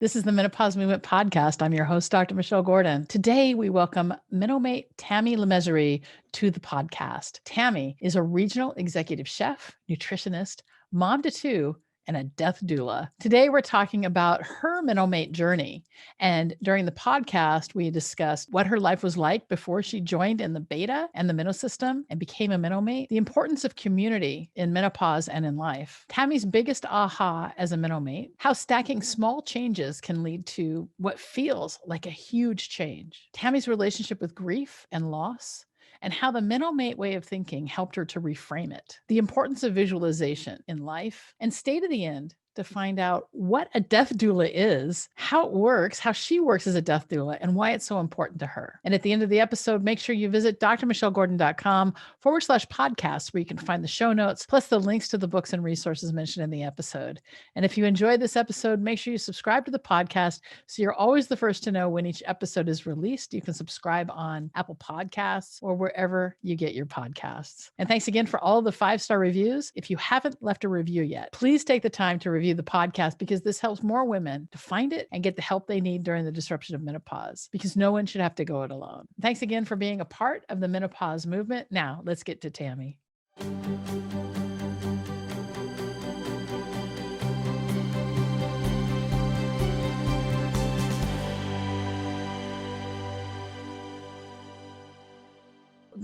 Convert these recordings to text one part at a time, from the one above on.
This is the Menopause Movement podcast. I'm your host, Dr. Michelle Gordon. Today, we welcome MENO-Mate Tammy LeMesurier to the podcast. Tammy is a regional executive chef, nutritionist, mom to two, and a death doula. Today, we're talking about her MENO-Mate journey. And during the podcast, we discussed what her life was like before she joined in the beta and the MENO system and became a MENO-Mate, the importance of community in menopause and in life, Tammy's biggest aha as a MENO-Mate, how stacking small changes can lead to what feels like a huge change, Tammy's relationship with grief and loss, and how the MENO-Mate way of thinking helped her to reframe it, the importance of visualization in life, and stay to the end to find out what a death doula is, how it works, how she works as a death doula, and why it's so important to her. And at the end of the episode, make sure you visit drmichellegordon.com/podcast, where you can find the show notes, plus the links to the books and resources mentioned in the episode. And if you enjoyed this episode, make sure you subscribe to the podcast so you're always the first to know when each episode is released. You can subscribe on Apple Podcasts or wherever you get your podcasts. And thanks again for all of the 5-star reviews. If you haven't left a review yet, please take the time to review the podcast, because this helps more women to find it and get the help they need during the disruption of menopause, because no one should have to go it alone. Thanks again for being a part of the menopause movement. Now let's get to Tammy.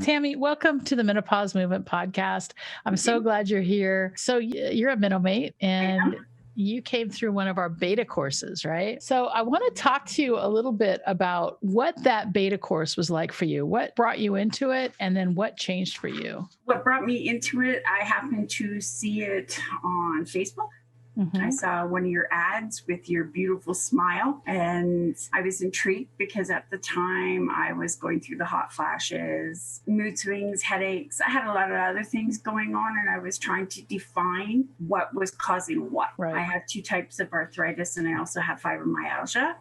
Tammy, welcome to the Menopause Movement podcast. I'm so glad you're here. So you're a MENO-Mate and you came through one of our beta courses, right? So I want to talk to you a little bit about what that beta course was like for you. What brought you into it, and then what changed for you? What brought me into it, I happened to see it on Facebook. I saw one of your ads with your beautiful smile, and I was intrigued because at the time I was going through the hot flashes, mood swings, headaches. I had a lot of other things going on, and I was trying to define what was causing what. Right. I have 2 types of arthritis, and I also have fibromyalgia.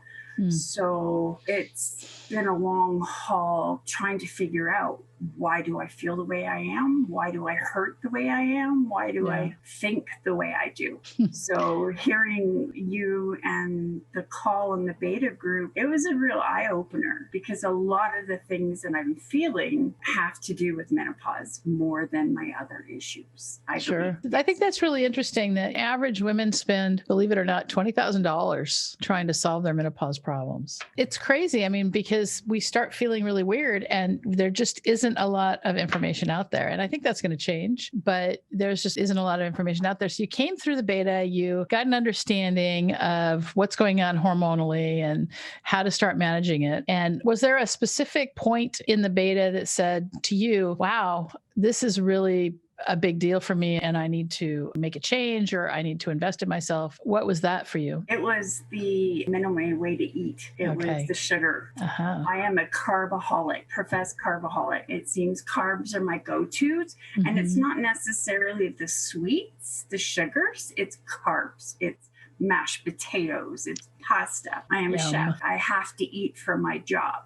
So it's been a long haul trying to figure out, why do I feel the way I am? Why do I hurt the way I am? Why do I think the way I do? So hearing you and the call in the beta group, it was a real eye-opener, because a lot of the things that I'm feeling have to do with menopause more than my other issues. I think that's really interesting that average women spend, believe it or not, $20,000 trying to solve their menopause problems. It's crazy. I mean, because we start feeling really weird and there just isn't a lot of information out there. And I think that's going to change, but there's just isn't a lot of information out there. So you came through the beta, you got an understanding of what's going on hormonally and how to start managing it. And was there a specific point in the beta that said to you, wow, this is really a big deal for me and I need to make a change, or I need to invest in myself? What was that for you? It was the MENO-Mate way to eat. It was the sugar. I am a carbaholic, professed carbaholic. It seems carbs are my go-tos, and it's not necessarily the sweets, the sugars, it's carbs. It's mashed potatoes, it's pasta. I am a chef. I have to eat for my job.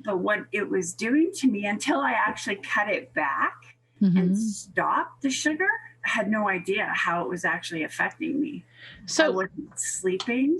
But what it was doing to me, until I actually cut it back and stopped the sugar, I had no idea how it was actually affecting me. So I wasn't sleeping.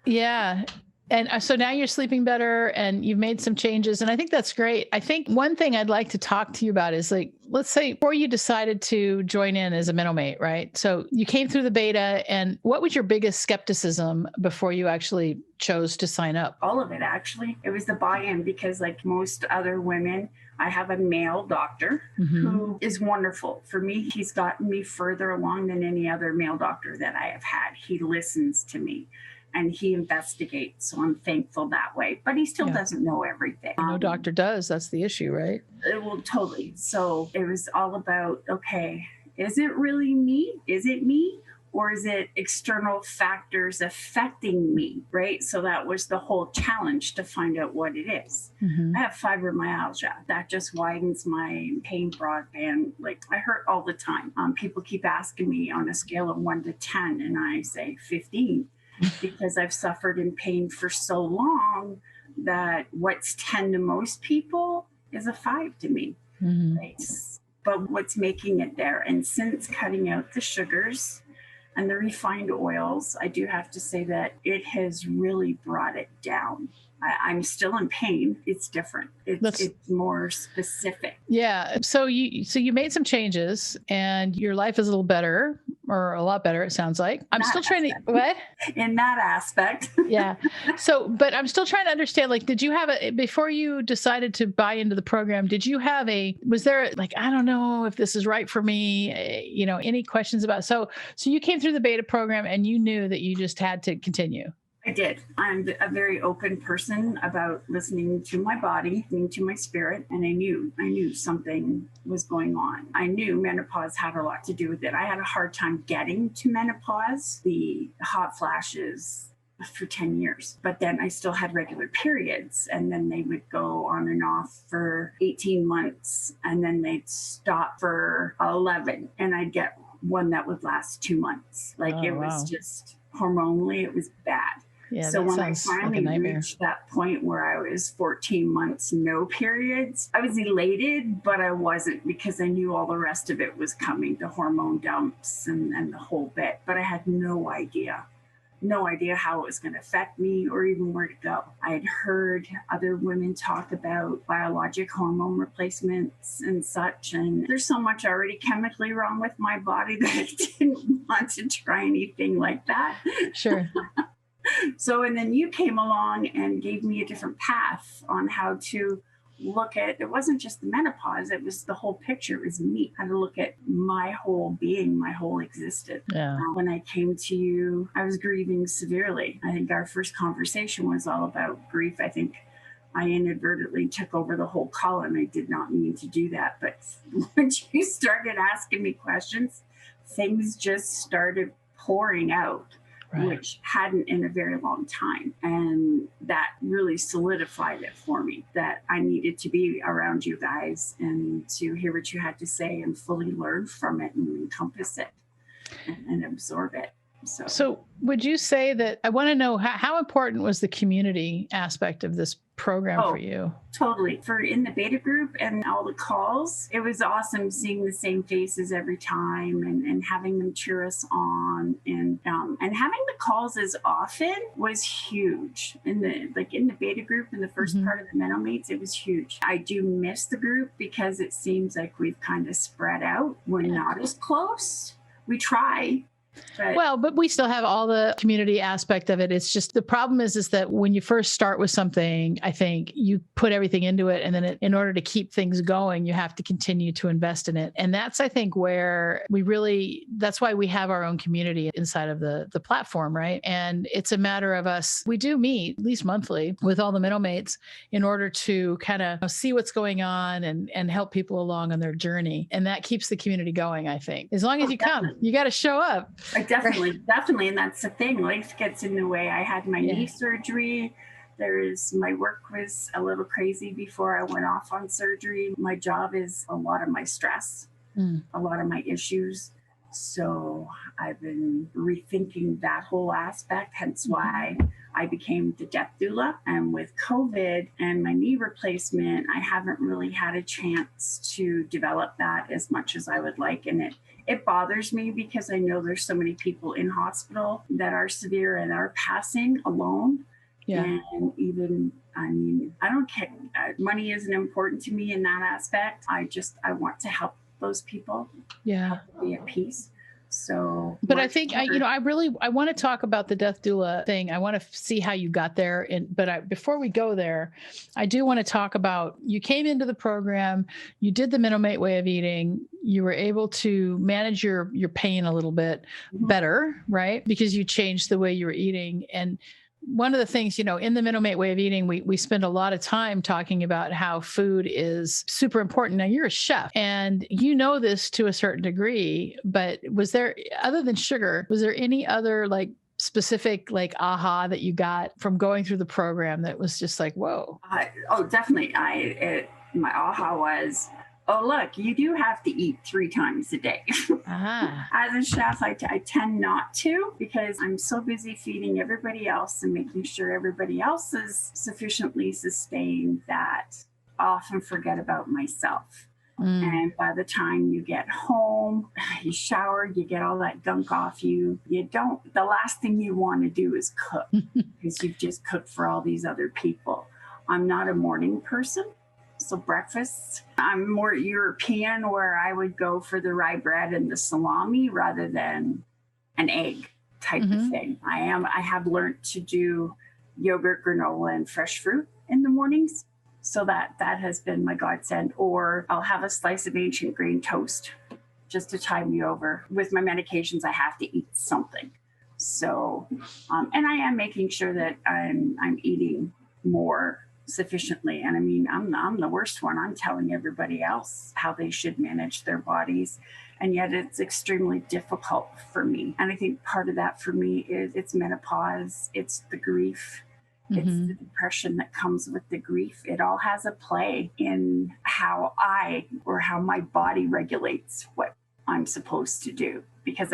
Yeah. And so now you're sleeping better and you've made some changes. And I think that's great. I think one thing I'd like to talk to you about is, like, let's say before you decided to join in as a MENO-Mate, right? So you came through the beta, and what was your biggest skepticism before you actually chose to sign up? All of it, actually. It was the buy-in, because like most other women, I have a male doctor who is wonderful. For me, he's gotten me further along than any other male doctor that I have had. He listens to me and he investigates. So I'm thankful that way, but he still doesn't know everything. No doctor does. That's the issue, right? Well, totally. So it was all about, okay, is it really me? Is it me? Or is it external factors affecting me, right? So that was the whole challenge, to find out what it is. I have fibromyalgia. That just widens my pain broadband. Like, I hurt all the time. People keep asking me on a scale of 1 to 10, and I say 15, because I've suffered in pain for so long that what's 10 to most people is a 5 to me. Right? But what's making it there? And since cutting out the sugars, and the refined oils, I do have to say that it has really brought it down. I'm still in pain. It's different. It's more specific. Yeah. So you made some changes and your life is a little better, or a lot better, it sounds like. I'm still trying to, what? In that aspect. Yeah. So, but I'm still trying to understand, like, did you have before you decided to buy into the program, did you have was there like, I don't know if this is right for me, any questions about, so you came through the beta program and you knew that you just had to continue. I did. I'm a very open person about listening to my body, listening to my spirit, and I knew something was going on. I knew menopause had a lot to do with it. I had a hard time getting to menopause, the hot flashes for 10 years, but then I still had regular periods, and then they would go on and off for 18 months, and then they'd stop for 11, and I'd get one that would last 2 months. Was just hormonally, it was bad. Yeah, so when I finally reached that point where I was 14 months, no periods, I was elated, but I wasn't, because I knew all the rest of it was coming, the hormone dumps and the whole bit. But I had no idea how it was going to affect me or even where to go. I had heard other women talk about biologic hormone replacements and such, and there's so much already chemically wrong with my body that I didn't want to try anything like that. Sure. And then you came along and gave me a different path on how to look at, it wasn't just the menopause, it was the whole picture. It was me, how to look at my whole being, my whole existence. Yeah. When I came to you, I was grieving severely. I think our first conversation was all about grief. I think I inadvertently took over the whole call, and I did not mean to do that. But when you started asking me questions, things just started pouring out. Right. Which hadn't in a very long time. And that really solidified it for me, that I needed to be around you guys and to hear what you had to say and fully learn from it and encompass it and absorb it. So would you say that, I want to know how important was the community aspect of this program for you? Totally. For in the beta group and all the calls, it was awesome seeing the same faces every time and having them cheer us on, and having the calls as often was huge. In the beta group, in the first part of the MENO-Mates, it was huge. I do miss the group because it seems like we've kind of spread out. We're not as close. We try. But we still have all the community aspect of it. It's just the problem is that when you first start with something, I think you put everything into it, and then in order to keep things going, you have to continue to invest in it. And that's, I think, where that's why we have our own community inside of the platform, right? And it's a matter of us, we do meet at least monthly with all the MENO-Mates in order to kind of see what's going on and help people along on their journey. And that keeps the community going, I think. As long as you come, you got to show up. Definitely. And that's the thing. Life gets in the way. I had my knee surgery. My work was a little crazy before I went off on surgery. My job is a lot of my stress, a lot of my issues. So I've been rethinking that whole aspect, hence why I became the death doula. And with COVID and my knee replacement, I haven't really had a chance to develop that as much as I would like. And it bothers me because I know there's so many people in hospital that are severe and are passing alone. Yeah. And even, I don't care. Money isn't important to me in that aspect. I want to help those people. Yeah. Be at peace. So, but I think I want to talk about the death doula thing. I want to see how you got there. Before we go there, I do want to talk about, you came into the program, you did the MENO-Mate way of eating, you were able to manage your pain a little bit better, right? Because you changed the way you were eating. And one of the things, in the MENO-Mate way of eating, we spend a lot of time talking about how food is super important. Now, you're a chef and you know this to a certain degree, but was there, other than sugar, was there any other specific aha that you got from going through the program that was just like, whoa? Definitely. My aha was, oh, look, you do have to eat 3 times a day. As a chef, I tend not to, because I'm so busy feeding everybody else and making sure everybody else is sufficiently sustained that I often forget about myself. And by the time you get home, you shower, you get all that gunk off you. The last thing you want to do is cook because you've just cooked for all these other people. I'm not a morning person. So breakfast, I'm more European where I would go for the rye bread and the salami rather than an egg type of thing. I have learned to do yogurt, granola, and fresh fruit in the mornings. So that has been my godsend. Or I'll have a slice of ancient grain toast just to tide me over. With my medications, I have to eat something. So, and I am making sure that I'm eating more sufficiently. And I mean, I'm the worst one. I'm telling everybody else how they should manage their bodies. And yet it's extremely difficult for me. And I think part of that for me is it's menopause, it's the grief, it's the depression that comes with the grief. It all has a play in how my body regulates what I'm supposed to do, because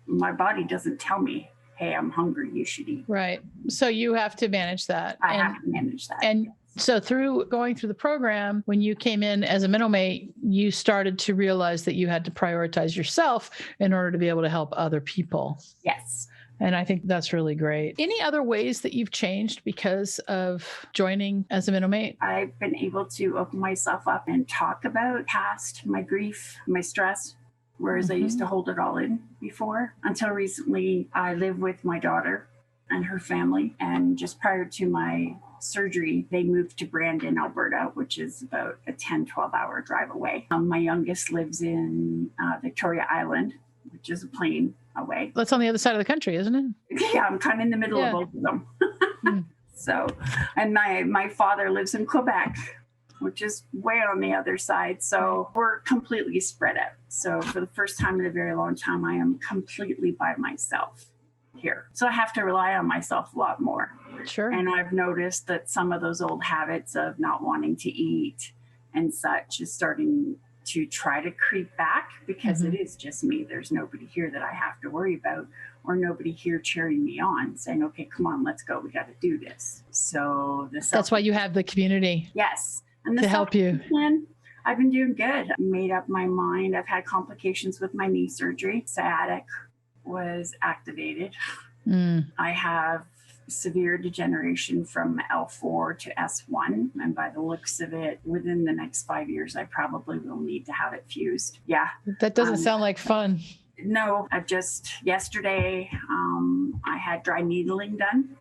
my body doesn't tell me, hey, I'm hungry, you should eat. Right. So you have to manage that. I have to manage that. And so going through the program, when you came in as a MENO-Mate, you started to realize that you had to prioritize yourself in order to be able to help other people. Yes. And I think that's really great. Any other ways that you've changed because of joining as a MENO-Mate? I've been able to open myself up and talk about past, my grief, my stress, whereas I used to hold it all in before. Until recently, I live with my daughter and her family. And just prior to my surgery, they moved to Brandon, Alberta, which is about a 10, 12-hour drive away. My youngest lives in Victoria Island, which is a plane away. That's on the other side of the country, isn't it? Yeah, I'm kind of in the middle of both of them. So, and my father lives in Quebec, which is way on the other side. So we're completely spread out. So for the first time in a very long time, I am completely by myself here. So I have to rely on myself a lot more. Sure. And I've noticed that some of those old habits of not wanting to eat and such is starting to try to creep back, because it is just me. There's nobody here that I have to worry about, or nobody here cheering me on saying, okay, come on, let's go. We got to do this. So that's why you have the community. Yes. And to help you. I've been doing good. I made up my mind. I've had complications with my knee surgery. Sciatic was activated. I have severe degeneration from L4 to S1. And by the looks of it, within the next 5 years, I probably will need to have it fused. Yeah. That doesn't sound like fun. No, yesterday, I had dry needling done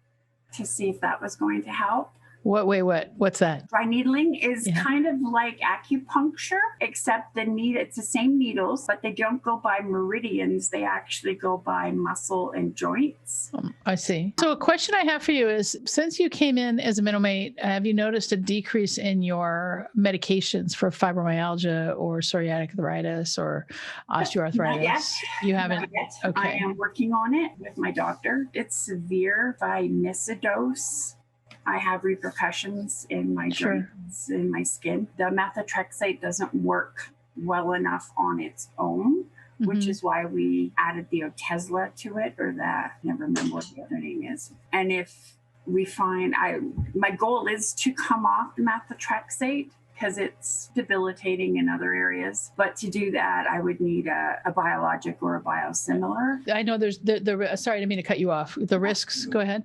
to see if that was going to help. What's that? Dry needling is kind of like acupuncture, except it's the same needles, but they don't go by meridians. They actually go by muscle and joints. I see. So a question I have for you is, since you came in as a MENO-Mate, have you noticed a decrease in your medications for fibromyalgia or psoriatic arthritis or osteoarthritis? Not yet. You haven't? Not yet. Okay. I am working on it with my doctor. It's severe. If I miss a dose, I have repercussions in my joints, in my skin. The methotrexate doesn't work well enough on its own, which is why we added the Otezla to it, or I never remember what the other name is. And if we find, my goal is to come off the methotrexate because it's debilitating in other areas. But to do that, I would need a biologic or a biosimilar. I know there's sorry, I didn't mean to cut you off. The risks, go ahead.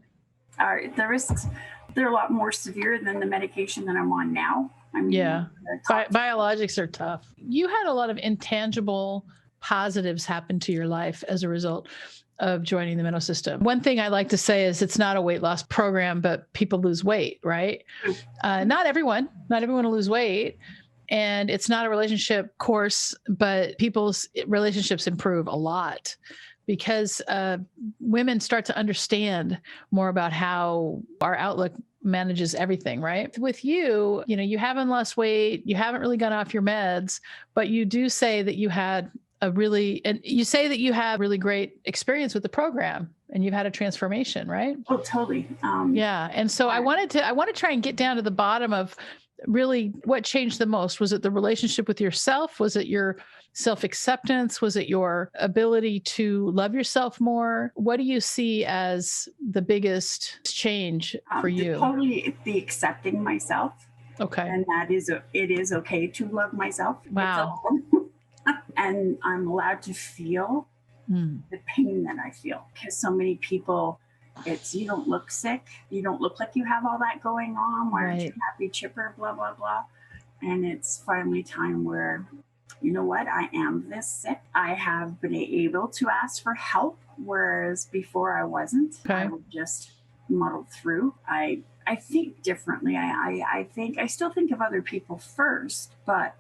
The risks, they're a lot more severe than the medication that I'm on now. I mean, biologics are tough. You had a lot of intangible positives happen to your life as a result of joining the MENO system. One thing I like to say is it's not a weight loss program, but people lose weight, right? Not everyone will lose weight. And it's not a relationship course, but people's relationships improve a lot because women start to understand more about how our outlook manages everything, right? With you, you haven't lost weight, you haven't really gone off your meds, but you do say that you had you say that you have really great experience with the program and you've had a transformation, right? Oh, totally. Yeah. And so I want to try and get down to the bottom of really what changed the most. Was it the relationship with yourself? Was it your self-acceptance? Was it your ability to love yourself more? What do you see as the biggest change for you? Totally the accepting myself. Okay. And it is okay to love myself. Wow. And I'm allowed to feel the pain that I feel, because so many people, it's, you don't look sick. You don't look like you have all that going on. Why aren't you happy, chipper, blah, blah, blah. And it's finally time where, you know what? I am this sick. I have been able to ask for help, whereas before I wasn't. Okay. I would just muddle through. I think differently. I still think of other people first, but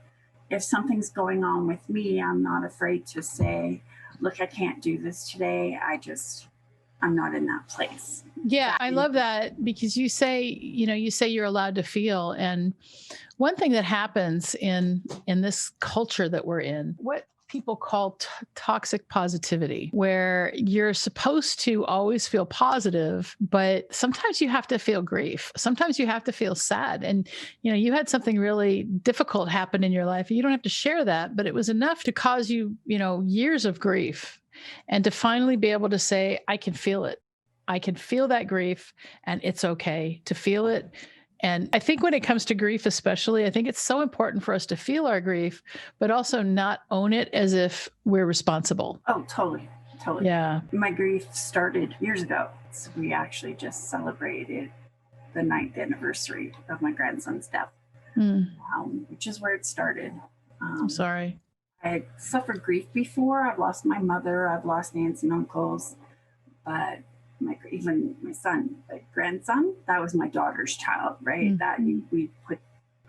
if something's going on with me, I'm not afraid to say, look, I can't do this today. I'm not in that place. Yeah, I love that, because you say you're allowed to feel. And one thing that happens in this culture that we're in, what people call toxic positivity, where you're supposed to always feel positive, but sometimes you have to feel grief. Sometimes you have to feel sad. And, you had something really difficult happen in your life. You don't have to share that, but it was enough to cause you, years of grief, and to finally be able to say, I can feel it. I can feel that grief, and it's okay to feel it. And I think when it comes to grief, especially, I think it's so important for us to feel our grief, but also not own it as if we're responsible. Oh, totally. Totally. Yeah. My grief started years ago. So we actually just celebrated the 9th anniversary of my grandson's death, which is where it started. I'm sorry. I suffered grief before. I've lost my mother. I've lost aunts and uncles. But even my son, my grandson, that was my daughter's child, right? That we put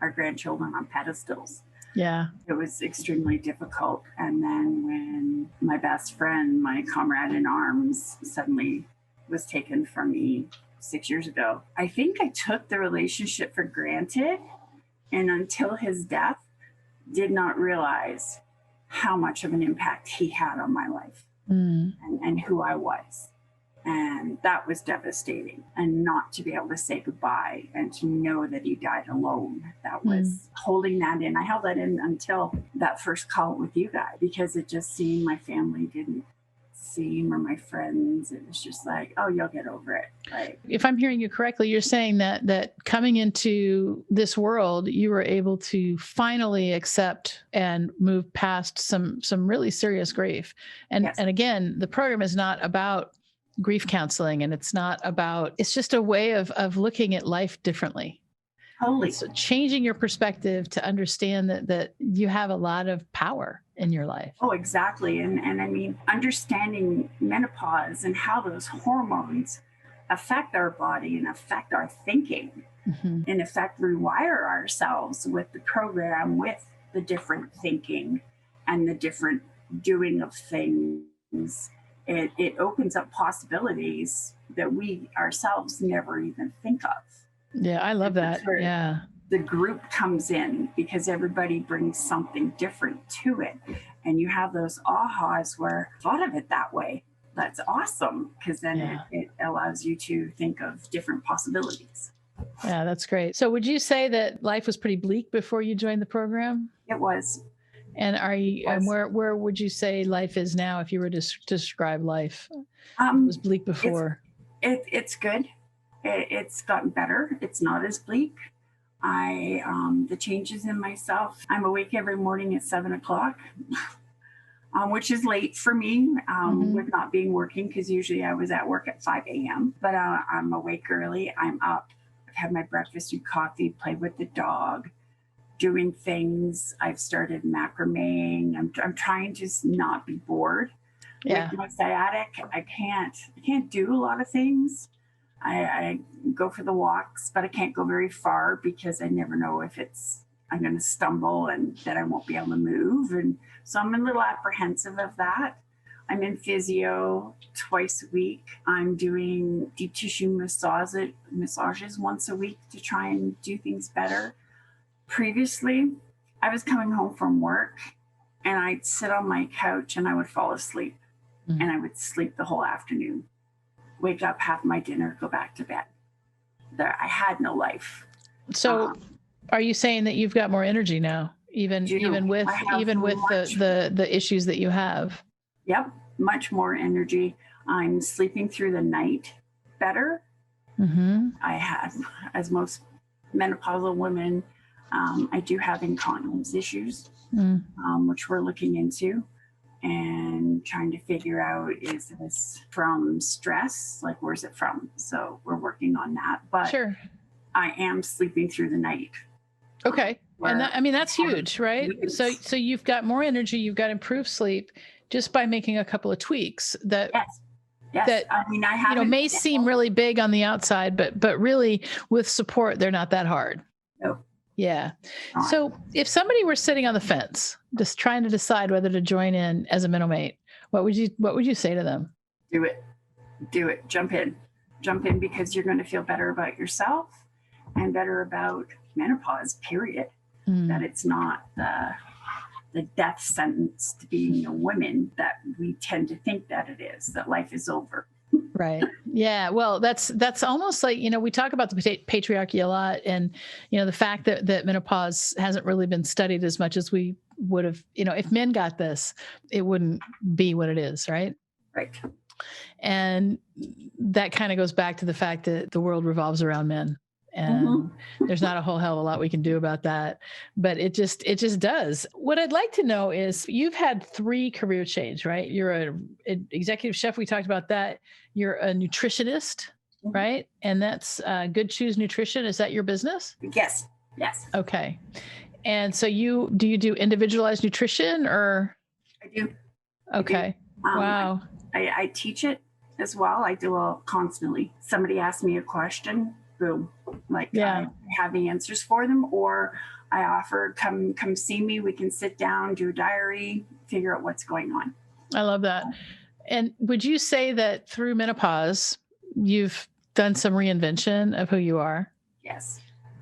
our grandchildren on pedestals. Yeah. It was extremely difficult. And then when my best friend, my comrade in arms, suddenly was taken from me 6 years ago, I think I took the relationship for granted, and until his death, did not realize how much of an impact he had on my life and who I was. And that was devastating. And not to be able to say goodbye and to know that he died alone, that was holding that in. I held that in until that first call with you guys, because it just seemed my family didn't see him, or my friends. It was just like, oh, you'll get over it. Right. If I'm hearing you correctly, you're saying that coming into this world, you were able to finally accept and move past some really serious grief. And Yes. And again, the program is not about grief counseling, and it's just a way of looking at life differently. Totally. So changing your perspective to understand that you have a lot of power in your life. Oh, exactly. And I mean, understanding menopause and how those hormones affect our body and affect our thinking, in effect, rewire ourselves with the program, with the different thinking and the different doing of things. It opens up possibilities that we ourselves never even think of. Yeah, I love that. Yeah. The group comes in because everybody brings something different to it. And you have those ahas where I thought of it that way. That's awesome, because then it allows you to think of different possibilities. Yeah, that's great. So would you say that life was pretty bleak before you joined the program? It was. And where would you say life is now if you were to describe life? It was bleak before. It's good. It's gotten better. It's not as bleak. The changes in myself. I'm awake every morning at 7:00, which is late for me, with not being working, because usually I was at work at 5 a.m. But I'm awake early. I'm up. I've had my breakfast and coffee, played with the dog, doing things. I've started macrameing. I'm trying to not be bored. Yeah. With my sciatic, I can't do a lot of things. I go for the walks, but I can't go very far because I never know if I'm going to stumble and that I won't be able to move. And so I'm a little apprehensive of that. I'm in physio twice a week. I'm doing deep tissue massages once a week to try and do things better. Previously, I was coming home from work and I'd sit on my couch and I would fall asleep, and I would sleep the whole afternoon. Wake up, have my dinner, go back to bed. I had no life. So are you saying that you've got more energy now, even with the issues that you have? Yep, much more energy. I'm sleeping through the night better. I have, as most menopausal women, I do have incontinence issues, which we're looking into and trying to figure out, is this from stress? Like, where's it from? So we're working on that. But sure. I am sleeping through the night. Okay. And that, I mean, that's huge, right? So you've got more energy, you've got improved sleep just by making a couple of tweaks that, yes. That, I mean, I have, may seem really big on the outside, but really with support, they're not that hard. No. Yeah. So if somebody were sitting on the fence, just trying to decide whether to join in as a MENO-Mate, what would you say to them? Do it. Jump in, because you're going to feel better about yourself and better about menopause, period. That it's not the death sentence to being a woman that we tend to think that it is, that life is over. Right. Yeah. Well, that's almost like, we talk about the patriarchy a lot, and, the fact that menopause hasn't really been studied as much as we would have, if men got this, it wouldn't be what it is. Right. Right. And that kind of goes back to the fact that the world revolves around men. And there's not a whole hell of a lot we can do about that, but it just does. What I'd like to know is, you've had 3 career change, right? You're an executive chef. We talked about that. You're a nutritionist, right? And that's Good Choose Nutrition. Is that your business? Yes. Okay. And so do you do individualized nutrition, or? I do. Okay. Wow. I teach it as well. I do it constantly. Somebody asks me a question, boom, I have the answers for them, or I offer, come see me. We can sit down, do a diary, figure out what's going on. I love that. And would you say that through menopause, you've done some reinvention of who you are? Yes.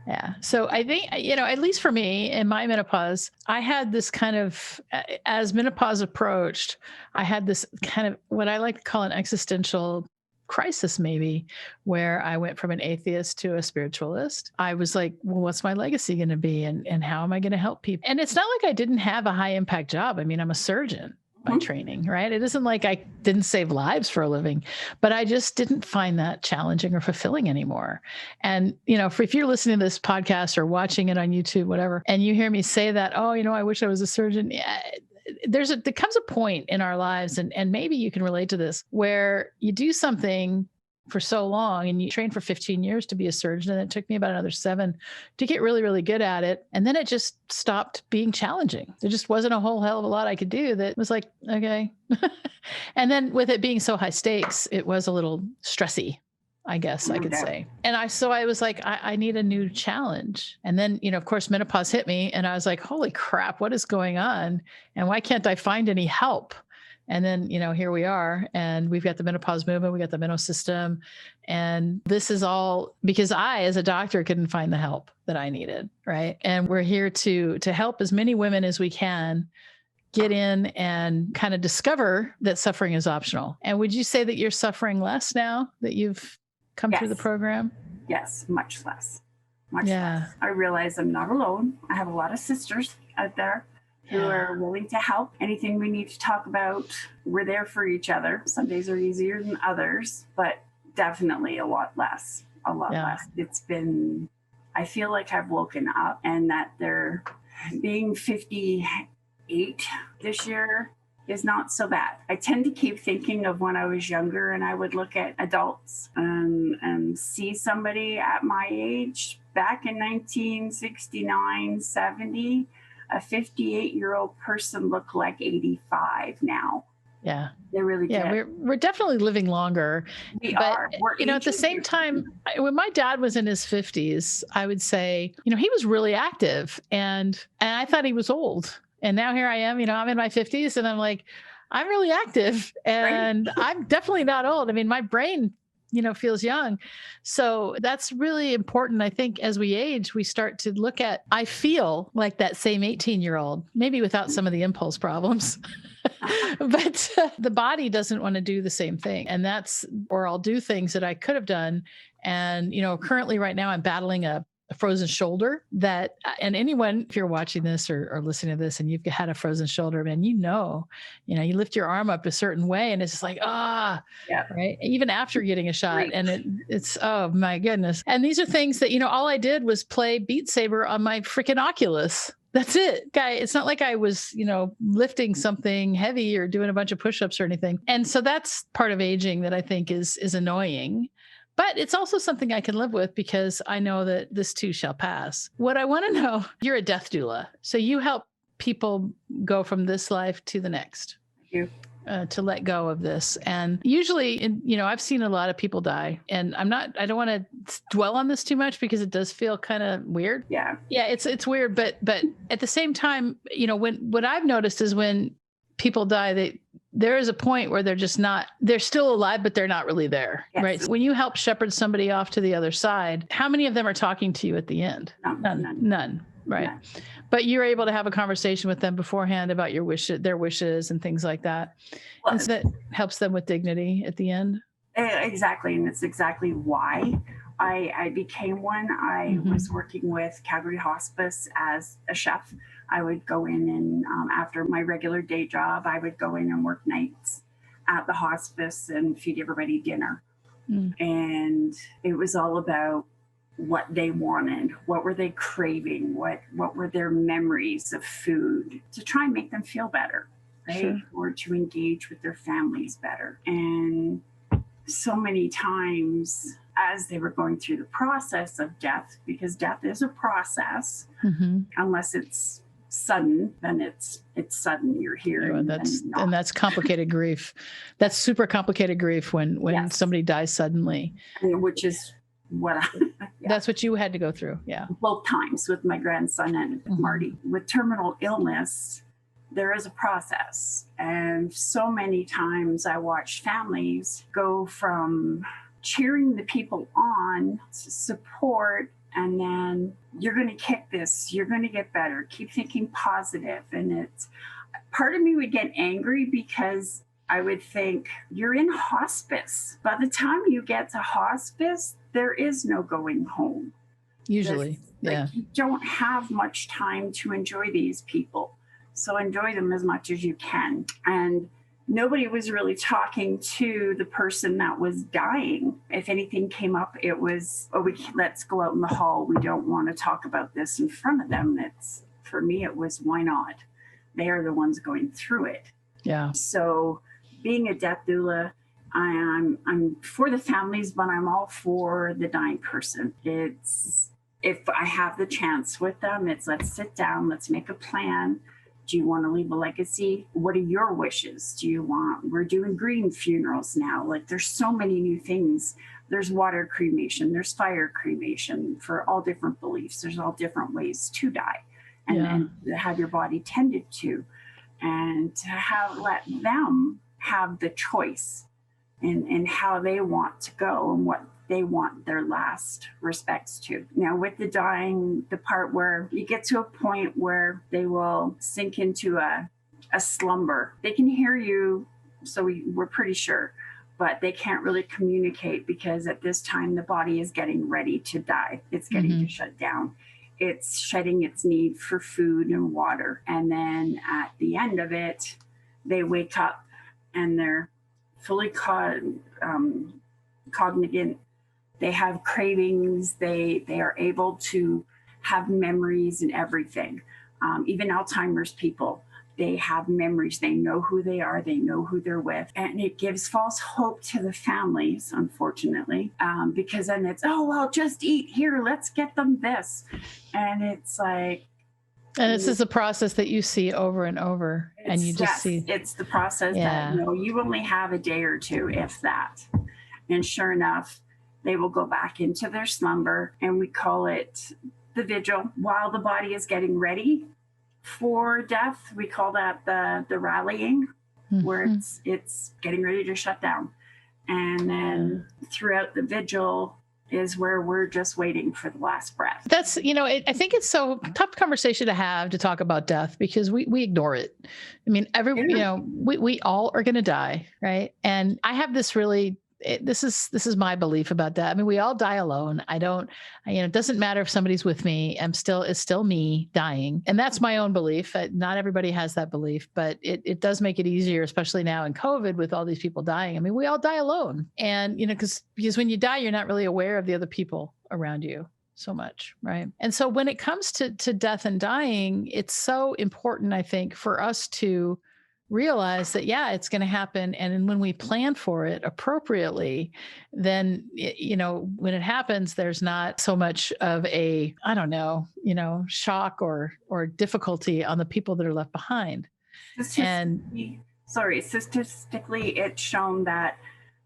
Yeah. So I think, at least for me in my menopause, I had this kind of, as menopause approached, I had this kind of what I like to call an existential crisis, maybe, where I went from an atheist to a spiritualist. I was like, well, what's my legacy going to be? And how am I going to help people? And it's not like I didn't have a high impact job. I mean, I'm a surgeon by training, right? It isn't like I didn't save lives for a living, but I just didn't find that challenging or fulfilling anymore. And, if you're listening to this podcast or watching it on YouTube, whatever, and you hear me say that, oh, I wish I was a surgeon. There comes a point in our lives, and maybe you can relate to this, where you do something for so long and you train for 15 years to be a surgeon. And it took me about another 7 to get really, really good at it. And then it just stopped being challenging. There just wasn't a whole hell of a lot I could do that was like, okay. And then with it being so high stakes, it was a little stressy, I guess I could say. And I was like, I need a new challenge. And then, of course, menopause hit me, and I was like, holy crap, what is going on? And why can't I find any help? And then, here we are, and we've got the Menopause Movement, we got the MENO system. And this is all because I, as a doctor, couldn't find the help that I needed. Right. And we're here to help as many women as we can get in and kind of discover that suffering is optional. And would you say that you're suffering less now that you've come through the program? Yes, much less. Much less. I realize I'm not alone. I have a lot of sisters out there who are willing to help. Anything we need to talk about, we're there for each other. Some days are easier than others, but definitely a lot less. It's been, I feel like I've woken up, and that they're being 58 this year is not so bad. I tend to keep thinking of when I was younger, and I would look at adults and see somebody at my age back in 1969, 70, a 58-year-old person looked like 85 now. Yeah. They really did. Yeah, we're definitely living longer. We are. At the same time, when my dad was in his 50s, I would say, he was really active, and I thought he was old. And now here I am, I'm in my 50s, and I'm like, I'm really active, and I'm definitely not old. I mean, my brain, feels young. So that's really important. I think as we age, we start to look at, I feel like that same 18-year-old, maybe without some of the impulse problems, but the body doesn't want to do the same thing. And or I'll do things that I could have done. And, currently right now I'm battling a a frozen shoulder that, and anyone, if you're watching this or listening to this and you've had a frozen shoulder, man, you you lift your arm up a certain way and it's just like, right. Even after getting a shot. And it's, oh my goodness. And these are things that, all I did was play Beat Saber on my freaking Oculus. That's it, guy. It's not like I was, lifting something heavy or doing a bunch of push-ups or anything. And so that's part of aging that I think is annoying. But it's also something I can live with because I know that this too shall pass. What I want to know, you're a death doula. So you help people go from this life to the next. Thank you. To let go of this. And usually, I've seen a lot of people die, and I don't want to dwell on this too much because it does feel kind of weird. Yeah. Yeah. It's weird. But at the same time, what I've noticed is when people die, there is a point where they're still alive, but they're not really there. Yes. Right. So when you help shepherd somebody off to the other side, how many of them are talking to you at the end? None. Right. Yeah. But you're able to have a conversation with them beforehand about their wishes and things like that. Well, and so that helps them with dignity at the end. Exactly. And it's exactly why I became one. I was working with Calgary Hospice as a chef. I would go in and after my regular day job, I would go in and work nights at the hospice and feed everybody dinner. And it was all about what they wanted, what were they craving, what were their memories of food, to try and make them feel better, right? Sure. Or to engage with their families better. And so many times as they were going through the process of death, because death is a process, unless it's sudden, then it's sudden, you're here. And that's complicated grief. That's super complicated grief when somebody dies suddenly. Which is what that's what you had to go through. Yeah. Both times with my grandson and Marty. With terminal illness, there is a process. And so many times I watched families go from cheering the people on to support, and then you're going to kick this, you're going to get better, keep thinking positive. And it's part of me would get angry because I would think, you're in hospice. By the time you get to hospice, there is no going home. Usually, you don't have much time to enjoy these people. So enjoy them as much as you can. And nobody was really talking to the person that was dying. If anything came up, it was, let's go out in the hall. We don't want to talk about this in front of them. For me, it was, why not? They are the ones going through it. Yeah. So being a death doula, I'm for the families, but I'm all for the dying person. It's, if I have the chance with them, it's let's sit down, let's make a plan. Do you want to leave a legacy? What are your wishes? We're doing green funerals now. Like, there's so many new things. There's water cremation, there's fire cremation for all different beliefs. There's all different ways to die and have your body tended to, and to let them have the choice in how they want to go and what they want their last respects to. Now, with the dying, the part where you get to a point where they will sink into a slumber. They can hear you, so we're pretty sure, but they can't really communicate because at this time the body is getting ready to die. It's getting to shut down. It's shedding its need for food and water. And then at the end of it, they wake up and they're fully cognizant. They have cravings. They are able to have memories and everything. Even Alzheimer's people, they have memories. They know who they are. They know who they're with. And it gives false hope to the families, unfortunately, because then it's, oh, well, just eat here. Let's get them this. And it's like. And this is a process that you see over and over. And you just see. It's the process that, you only have a day or two, if that. And sure enough, they will go back into their slumber, and we call it the vigil. While the body is getting ready for death, we call that the rallying, where it's getting ready to shut down. And then throughout the vigil is where we're just waiting for the last breath. That's, I think it's so tough conversation to have to talk about death because we ignore it. I mean, we all are going to die, right? And I have this really this is my belief about that. I mean, we all die alone. It doesn't matter if somebody's with me. It's still me dying. And that's my own belief. Not everybody has that belief, but it does make it easier, especially now in COVID with all these people dying. I mean, we all die alone. And, because when you die, you're not really aware of the other people around you so much, right? And so when it comes to death and dying, it's so important, I think, for us to realize that, yeah, it's going to happen. And when we plan for it appropriately, then, when it happens, there's not so much of a, shock or difficulty on the people that are left behind. Statistically, it's shown that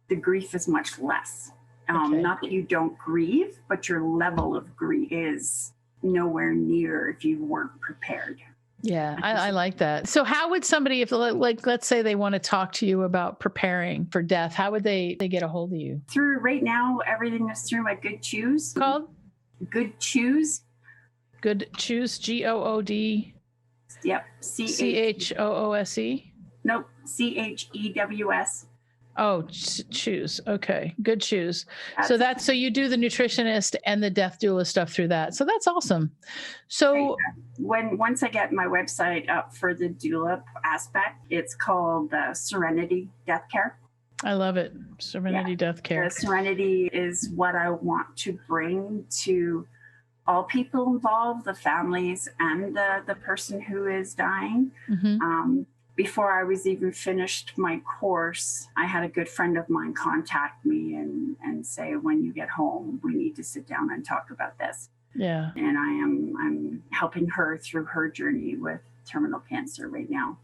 the grief is much less. Not that you don't grieve, but your level of grief is nowhere near if you weren't prepared. Yeah, I like that. So how would somebody, if let's say they want to talk to you about preparing for death, how would they get a hold of you? Right now, everything is through my Good Choose. Called? Good Choose. Good Choose, GOOD? Yep. CHOOSE? Nope, CHEWS. Oh, Choose. Okay. Good Choose. So you do the nutritionist and the death doula stuff through that. So that's awesome. So once I get my website up for the doula aspect, it's called Serenity Death Care. I love it. Serenity Death Care. The Serenity is what I want to bring to all people involved, the families and the person who is dying. Mm-hmm. Before I was even finished my course, I had a good friend of mine contact me and say, when you get home, we need to sit down and talk about this. Yeah. And I'm helping her through her journey with terminal cancer right now.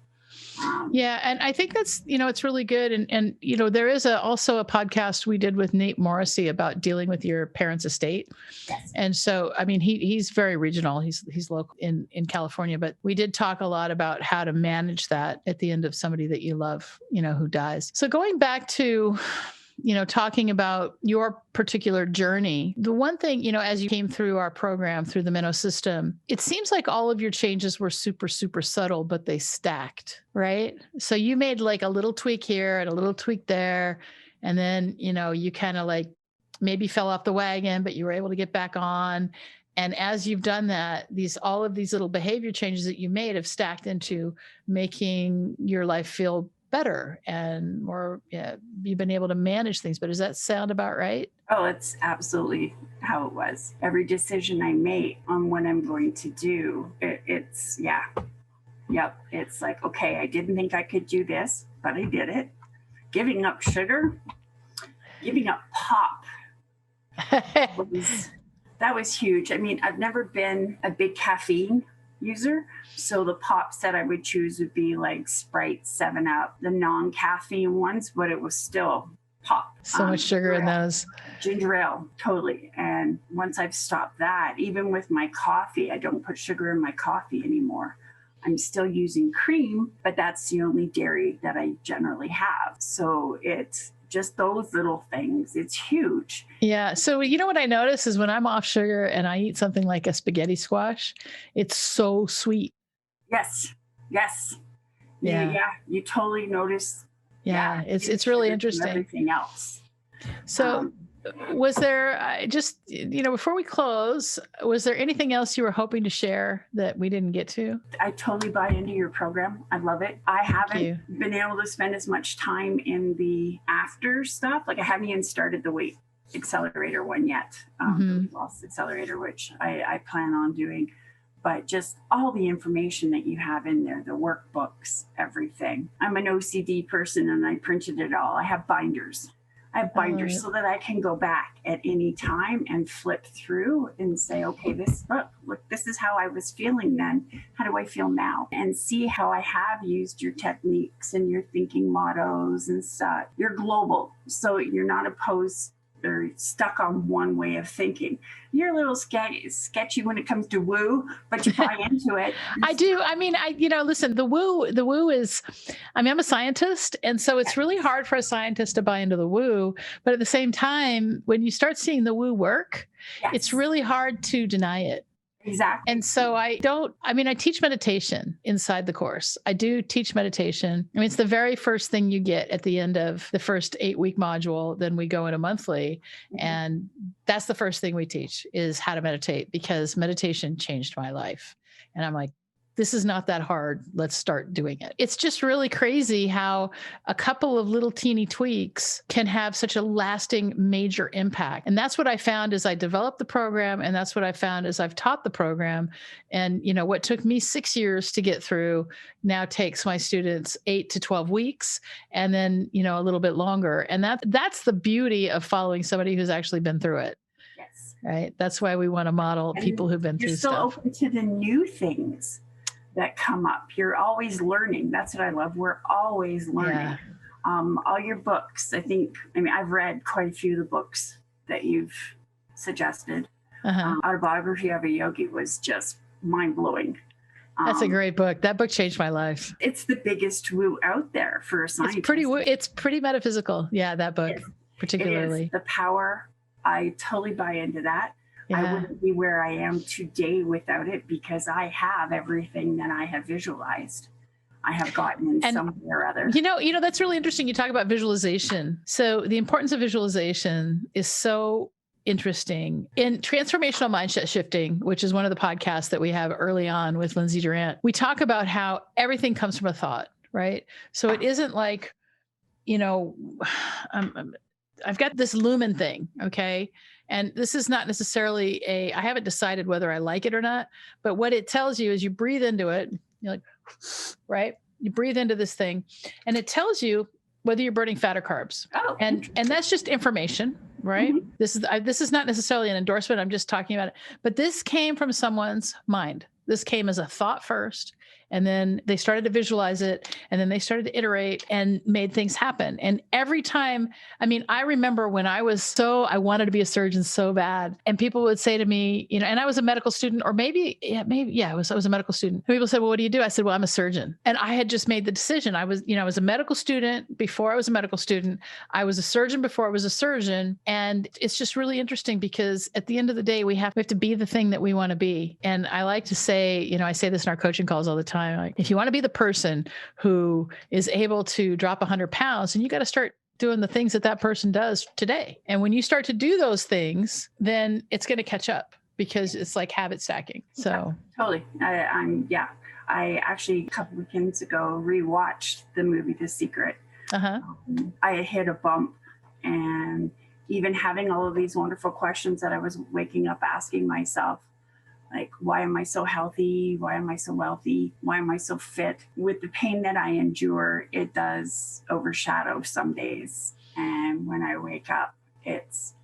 Yeah. And I think that's, it's really good. And there is also a podcast we did with Nate Morrissey about dealing with your parents' estate. Yes. And so, I mean, he's very regional. He's local in California, but we did talk a lot about how to manage that at the end of somebody that you love, who dies. So going back to, talking about your particular journey, the one thing, as you came through our program, through the MENO system, it seems like all of your changes were super, super subtle, but they stacked, right? So you made like a little tweak here and a little tweak there. And then, you kind of like maybe fell off the wagon, but you were able to get back on. And as you've done that, all of these little behavior changes that you made have stacked into making your life feel better and more, you've been able to manage things. But does that sound about right? Oh, it's absolutely how it was. Every decision I make on what I'm going to do, it's it's like, okay, I didn't think I could do this, but I did it. Giving up sugar, giving up pop. That was huge. I mean, I've never been a big caffeine user. So the pops that I would choose would be like Sprite, 7-Up, the non-caffeine ones, but it was still pop. So much sugar in those. Ginger ale, totally. And once I've stopped that, even with my coffee, I don't put sugar in my coffee anymore. I'm still using cream, but that's the only dairy that I generally have. So it's just those little things. It's huge. Yeah. So, what I notice is when I'm off sugar and I eat something like a spaghetti squash, it's so sweet. Yes. Yeah. You totally notice. Yeah. It's really interesting. Everything else. So was there before we close, was there anything else you were hoping to share that we didn't get to? I totally buy into your program. I love it. I haven't been able to spend as much time in the after stuff. Like I haven't even started the weight accelerator one yet. The loss accelerator, which I plan on doing. But just all the information that you have in there, the workbooks, everything. I'm an OCD person and I printed it all. I have binders. So that I can go back at any time and flip through and say, okay, look, this is how I was feeling then. How do I feel now? And see how I have used your techniques and your thinking mottos and stuff. You're global, so you're not opposed or stuck on one way of thinking. You're a little sketchy when it comes to woo, but you buy into it. I do. I mean, listen, the woo is, I'm a scientist. And so it's really hard for a scientist to buy into the woo. But at the same time, when you start seeing the woo work, it's really hard to deny it. Exactly. And so I teach meditation inside the course. I do teach meditation. I mean, it's the very first thing you get at the end of the first 8-week module. Then we go into monthly. Mm-hmm. And that's the first thing we teach is how to meditate, because meditation changed my life. And I'm like, this is not that hard. Let's start doing it. It's just really crazy how a couple of little teeny tweaks can have such a lasting major impact. And that's what I found as I developed the program. And that's what I found as I've taught the program. And, what took me 6 years to get through now takes my students 8 to 12 weeks. And then, a little bit longer. And that's the beauty of following somebody who's actually been through it. Yes. Right. That's why we want to model people who've been through stuff. You're still open to the new things that come up. You're always learning. That's what I love. We're always learning. Yeah. All your books, I've read quite a few of the books that you've suggested. Autobiography of a Yogi was just mind-blowing. That's a great book. That book changed my life. It's the biggest woo out there for a scientist. It's pretty metaphysical. Yeah, that book particularly. It is. The power, I totally buy into that. Yeah. I wouldn't be where I am today without it, because I have everything that I have visualized. I have gotten in some way or other. That's really interesting. You talk about visualization. So the importance of visualization is so interesting. In transformational mindset shifting, which is one of the podcasts that we have early on with Lindsay Durant, we talk about how everything comes from a thought, right? So it isn't like, I've got this lumen thing, okay? And this is not necessarily I haven't decided whether I like it or not, but what it tells you is you breathe into it, you're like, right? You breathe into this thing and it tells you whether you're burning fat or carbs. Oh, and that's just information, right? Mm-hmm. This is not necessarily an endorsement. I'm just talking about it, but this came from someone's mind. This came as a thought first, and then they started to visualize it, and then they started to iterate and made things happen. And every time, I remember when I wanted to be a surgeon so bad, and people would say to me, and I was a medical student, or I was a medical student. And people said, well, what do you do? I said, well, I'm a surgeon. And I had just made the decision. I was a medical student before I was a medical student. I was a surgeon before I was a surgeon. And it's just really interesting, because at the end of the day, we have to be the thing that we want to be. And I like to say, I say this in our coaching calls all the time, like, if you want to be the person who is able to drop 100 pounds, and you got to start doing the things that person does today. And when you start to do those things, then it's going to catch up, because it's like habit stacking. So yeah, totally. I actually a couple weekends ago rewatched the movie The Secret. I hit a bump, and even having all of these wonderful questions that I was waking up asking myself, like, why am I so healthy? Why am I so wealthy? Why am I so fit? With the pain that I endure, it does overshadow some days. And when I wake up, it's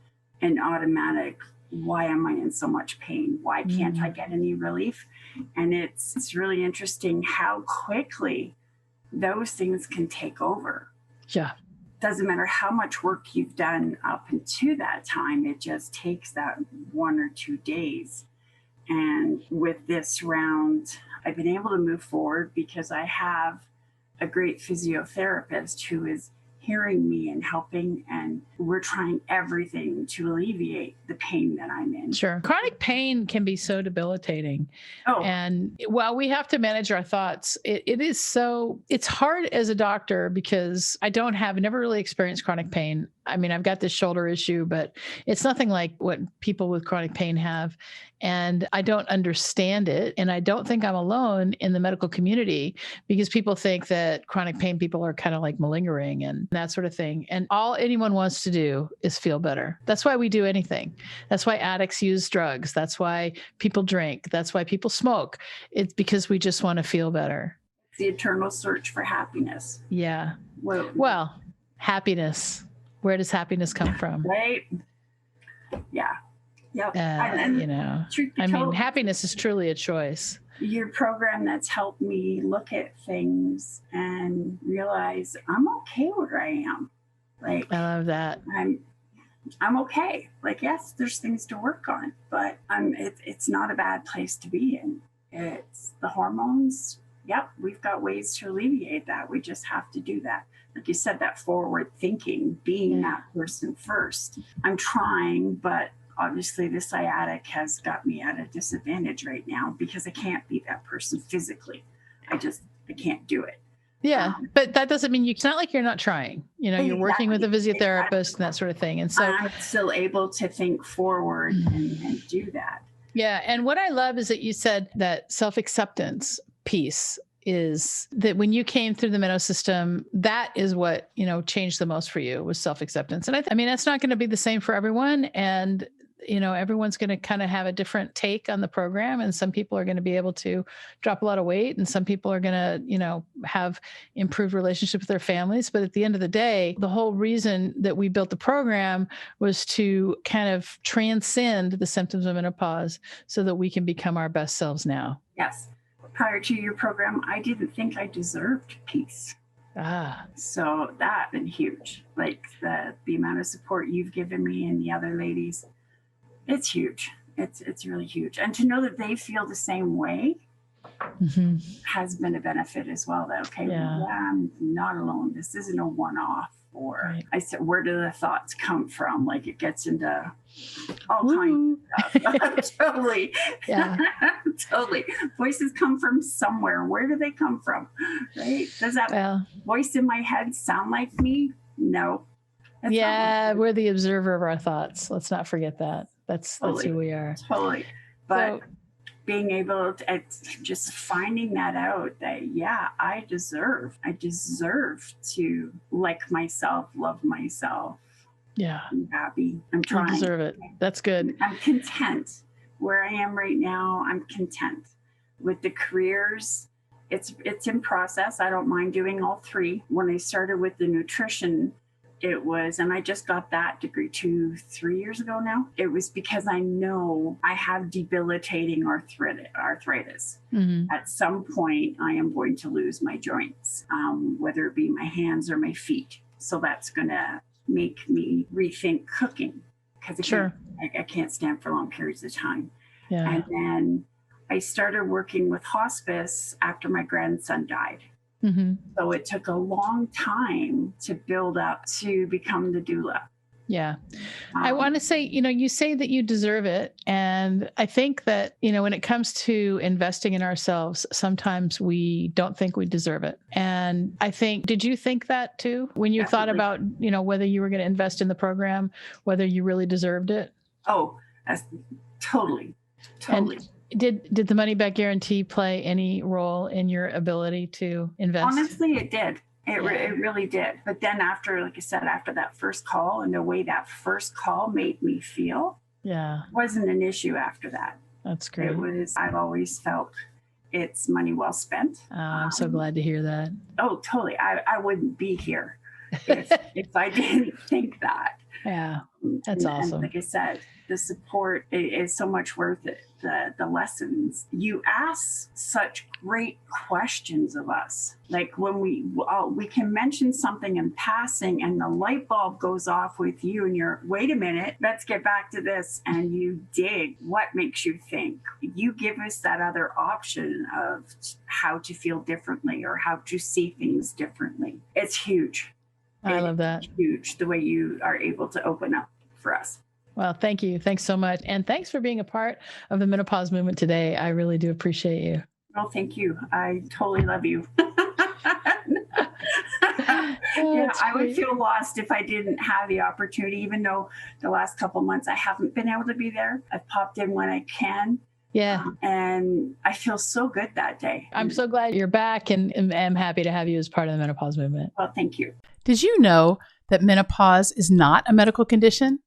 an automatic, why am I in so much pain? Why can't I get any relief? And it's really interesting how quickly those things can take over. Yeah. Doesn't matter how much work you've done up until that time, it just takes that 1 or 2 days. And with this round, I've been able to move forward because I have a great physiotherapist who is hearing me and helping, and we're trying everything to alleviate the pain that I'm in. Sure. Chronic pain can be so debilitating. And while we have to manage our thoughts, it's hard as a doctor, because I never really experienced chronic pain. I've got this shoulder issue, but it's nothing like what people with chronic pain have. And I don't understand it. And I don't think I'm alone in the medical community, because people think that chronic pain people are kind of like malingering and that sort of thing. And all anyone wants to do is feel better. That's why we do anything. That's why addicts use drugs. That's why people drink. That's why people smoke. It's because we just want to feel better. It's the eternal search for happiness. Yeah. Well, happiness. Where does happiness come from? Right. Yeah. Yep. Happiness is truly a choice. Your program that's helped me look at things and realize I'm okay where I am. Like, I love that. I'm okay. Like, yes, there's things to work on, but it's not a bad place to be in. It's the hormones. Yep. We've got ways to alleviate that. We just have to do that. Like you said, that forward thinking, being that person first. I'm trying, but obviously the sciatic has got me at a disadvantage right now because I can't be that person physically. I can't do it. Yeah. But that doesn't mean it's not like you're not trying, you're working with a physiotherapist and that sort of thing. And so I'm still able to think forward and do that. Yeah. And what I love is that you said that self-acceptance piece is that when you came through the MENO system, that is what, changed the most for you was self-acceptance. And I mean, that's not going to be the same for everyone. And, everyone's going to kind of have a different take on the program. And some people are going to be able to drop a lot of weight. And some people are going to, have improved relationships with their families. But at the end of the day, the whole reason that we built the program was to kind of transcend the symptoms of menopause so that we can become our best selves now. Yes. Prior to your program, I didn't think I deserved peace. So that's been huge. Like the amount of support you've given me and the other ladies, it's huge. It's really huge. And to know that they feel the same way has been a benefit as well. That, okay, I'm not alone. This isn't a one-off. Or right. I said, where do the thoughts come from? Like it gets into all kinds of stuff. Totally. Yeah. Totally. Voices come from somewhere. Where do they come from? Right? Does that voice in my head sound like me? No. We're the observer of our thoughts. Let's not forget that. That's who we are. Totally. But being able to just finding that out that, I deserve to like myself, love myself. Yeah. I'm happy. I'm trying. You deserve it. That's good. I'm content. Where I am right now, I'm content. With the careers, it's in process. I don't mind doing all three. When I started with the nutrition, it was, and I just got that degree 2-3 years ago now. It was because I know I have debilitating arthritis. At some point, I am going to lose my joints, whether it be my hands or my feet. So that's going to make me rethink cooking because I can't stand for long periods of time. Yeah. And then I started working with hospice after my grandson died. So it took a long time to build up to become the doula. Yeah. I want to say, you say that you deserve it. And I think that, when it comes to investing in ourselves, sometimes we don't think we deserve it. And I think, did you think that too? When you thought about, whether you were going to invest in the program, whether you really deserved it? Oh, totally. And did the money back guarantee play any role in your ability to invest? Honestly, it did. It really did. But then after, like I said, after that first call and the way that first call made me feel, wasn't an issue after that. That's great. I've always felt it's money well spent. I'm so glad to hear that. Oh, totally. I wouldn't be here if I didn't think that. Yeah, that's awesome. And like I said, the support is so much worth it. The lessons. You ask such great questions of us. Like when we can mention something in passing and the light bulb goes off with you and you're, wait a minute, let's get back to this. And you dig what makes you think. You give us that other option of how to feel differently or how to see things differently. It's huge. I love that. It's huge the way you are able to open up for us. Well, thank you. Thanks so much. And thanks for being a part of the Menopause Movement today. I really do appreciate you. Oh, thank you. I totally love you. I would feel lost if I didn't have the opportunity, even though the last couple of months I haven't been able to be there. I've popped in when I can. Yeah. And I feel so good that day. I'm so glad you're back and am happy to have you as part of the Menopause Movement. Well, thank you. Did you know that menopause is not a medical condition?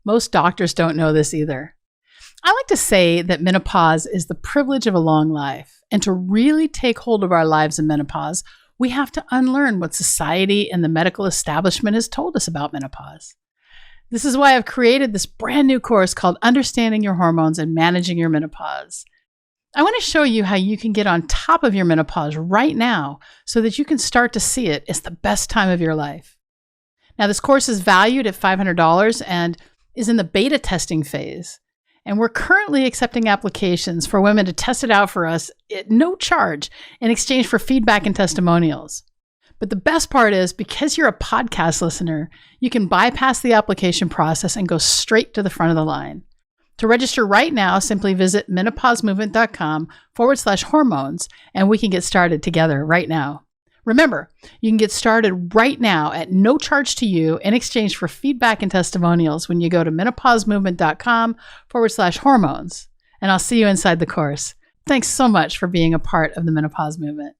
Most doctors don't know this either. I like to say that menopause is the privilege of a long life. And to really take hold of our lives in menopause, we have to unlearn what society and the medical establishment has told us about menopause. This is why I've created this brand new course called Understanding Your Hormones and Managing Your Menopause. I want to show you how you can get on top of your menopause right now so that you can start to see it as the best time of your life. Now, this course is valued at $500 and is in the beta testing phase. And we're currently accepting applications for women to test it out for us at no charge in exchange for feedback and testimonials. But the best part is, because you're a podcast listener, you can bypass the application process and go straight to the front of the line. To register right now, simply visit menopausemovement.com/hormones, and we can get started together right now. Remember, you can get started right now at no charge to you in exchange for feedback and testimonials when you go to menopausemovement.com/hormones. And I'll see you inside the course. Thanks so much for being a part of the Menopause Movement.